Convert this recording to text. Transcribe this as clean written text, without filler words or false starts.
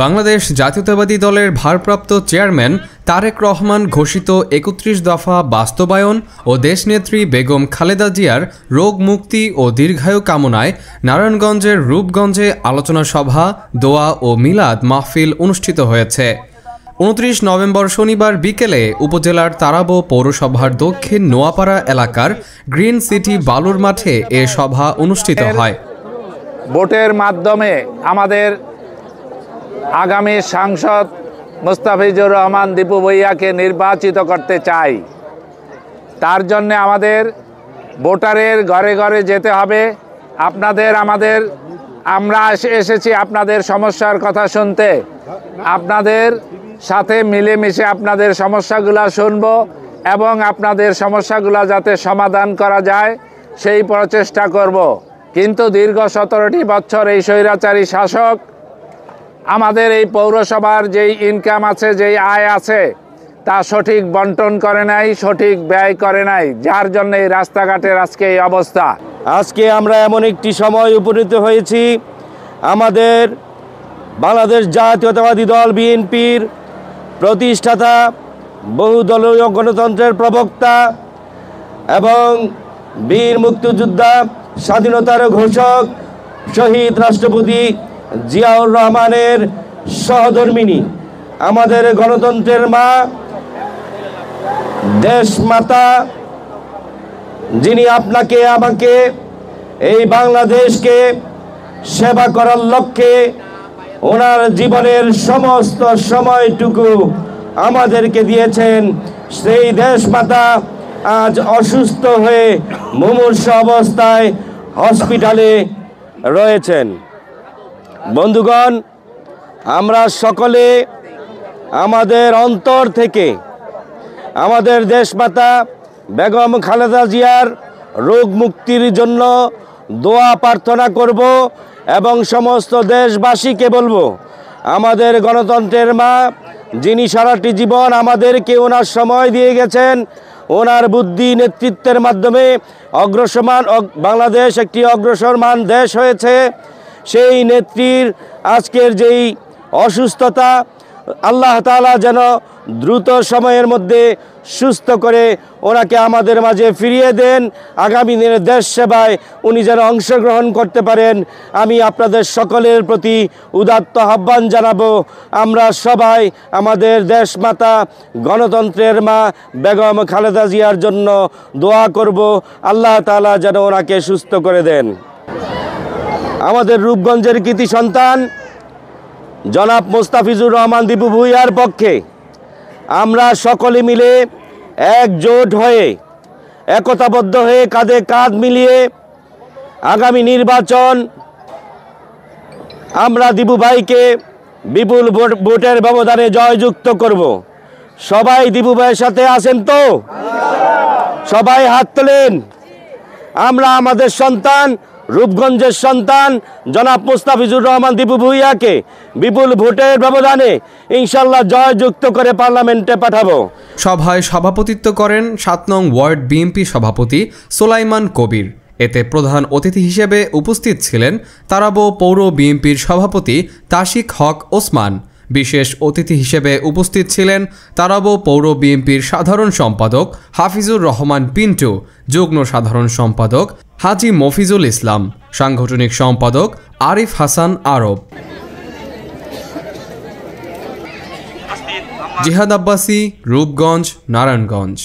বাংলাদেশ জাতীয়তাবাদী দলের ভারপ্রাপ্ত চেয়ারম্যান তারেক রহমান ঘোষিত ৩১ দফা বাস্তবায়ন ও দেশনেত্রী বেগম খালেদা জিয়ার রোগ মুক্তি ও দীর্ঘায়ু কামনায় নারায়ণগঞ্জের রূপগঞ্জে আলোচনা সভা, দোয়া ও মিলাদ মাহফিল অনুষ্ঠিত হয়েছে। ২৯ নভেম্বর শনিবার বিকেলে উপজেলার তারাবো পৌরসভার দক্ষিণ নোয়াপাড়া এলাকার গ্রিন সিটি বালুর মাঠে এ সভা অনুষ্ঠিত হয়। ভোটের মাধ্যমে আমাদের আগামী সাংসদ মোস্তাফিজুর রহমান দীপু ভূঁইয়াকে নির্বাচিত করতে চাই। তার জন্য আমাদের ভোটারের ঘরে ঘরে যেতে হবে। আমরা এসেছি আপনাদের সমস্যার কথা শুনতে, আপনাদের সাথে মিলেমিশে আপনাদের সমস্যাগুলো শুনব এবং আপনাদের সমস্যাগুলো যাতে সমাধান করা যায় সেই প্রচেষ্টা করব। কিন্তু দীর্ঘ ১৭টি বছর এই স্বৈরাচারী শাসক আমাদের এই পৌরসভার যেই ইনকাম আছে, যেই আয় আছে, তা সঠিক বন্টন করে নাই, সঠিক ব্যয় করে নাই, যার জন্য এই রাস্তাঘাটের আজকে এই অবস্থা। আজকে আমরা এমন একটি সময় উপনীত হয়েছি, আমাদের বাংলাদেশ জাতীয়তাবাদী দল বিএনপির প্রতিষ্ঠাতা, বহুদলীয় গণতন্ত্রের প্রবক্তা এবং বীর মুক্তিযোদ্ধা, স্বাধীনতার ঘোষক, শহীদ রাষ্ট্রপতি জিয়াউর রহমানের সহধর্মিণী, আমাদের গণতন্ত্রের মা, দেশ মাতা, যিনি আপনাকে আমাকে এই বাংলাদেশকে সেবা করার লক্ষ্যে ওনার জীবনের সমস্ত সময়টুকু আমাদেরকে দিয়েছেন, সেই দেশ মাতা আজ অসুস্থ হয়ে মুমূর্ষ অবস্থায় হসপিটালে রয়েছেন। বন্ধুগণ, আমরা সকলে আমাদের অন্তর থেকে আমাদের দেশমাতা বেগম খালেদা জিয়ার রোগ মুক্তির জন্য দোয়া প্রার্থনা করব এবং সমস্ত দেশবাসীকে বলবো, আমাদের গণতন্ত্রের মা, যিনি সারাটি জীবন আমাদেরকে ওনার সময় দিয়ে গেছেন, ওনার বুদ্ধি নেতৃত্বের মাধ্যমে বাংলাদেশ একটি অগ্রসরমান দেশ হয়েছে, সেই নেত্রীর আজকের যেই অসুস্থতা, আল্লাহ তাআলা যেন দ্রুত সময়ের মধ্যে সুস্থ করে ওনাকে আমাদের মাঝে ফিরিয়ে দেন। আগামী দিনের দেশ সেবায় উনি যেন অংশগ্রহণ করতে পারেন, আমি আপনাদের সকলের প্রতি উদাত্ত আহ্বান জানাবো। আমরা সবাই আমাদের দেশ মাতা, গণতন্ত্রের মা বেগম খালেদা জিয়ার জন্য দোয়া করব, আল্লাহ তাআলা যেন ওনাকে সুস্থ করে দেন। আমাদের রূপগঞ্জের কৃতি সন্তান জনাব মোস্তাফিজুর রহমান দীপু ভূঁইয়ার পক্ষে আমরা সকলে মিলে একজোট হয়ে, একতাবদ্ধ হয়ে, কাঁধে কাঁধ মিলিয়ে আগামী নির্বাচন আমরা দীপু ভাইকে বিপুল ভোটের ব্যবধানে জয়যুক্ত করব। সবাই দীপু ভাইয়ের সাথে আছেন তো? সবাই হাত তোলেন। আমরা আমাদের সন্তান, রূপগঞ্জের সন্তান জনাব মোস্তাফিজুর রহমান দীপু ভূঁইয়াকে বিপুল ভোটের ব্যবধানে ইনশাল্লাহ জয়যুক্ত করে পার্লামেন্টে পাঠাবো। সভায় সভাপতিত্ব করেন ৭ নং ওয়ার্ড বিএনপি সভাপতি সোলাইমান কবির। এতে প্রধান অতিথি হিসেবে উপস্থিত ছিলেন তারাবো পৌর বিএনপির সভাপতি তাশিক হক ওসমান। বিশেষ অতিথি হিসেবে উপস্থিত ছিলেন তারাবো পৌর বিএনপির সাধারণ সম্পাদক হাফিজুর রহমান পিন্টু, যুগ্ম সাধারণ সম্পাদক হাজি মফিজুল ইসলাম, সাংগঠনিক সম্পাদক আরিফ হাসান আরব। জিহাদ আব্বাসী, রূপগঞ্জ, নারায়ণগঞ্জ।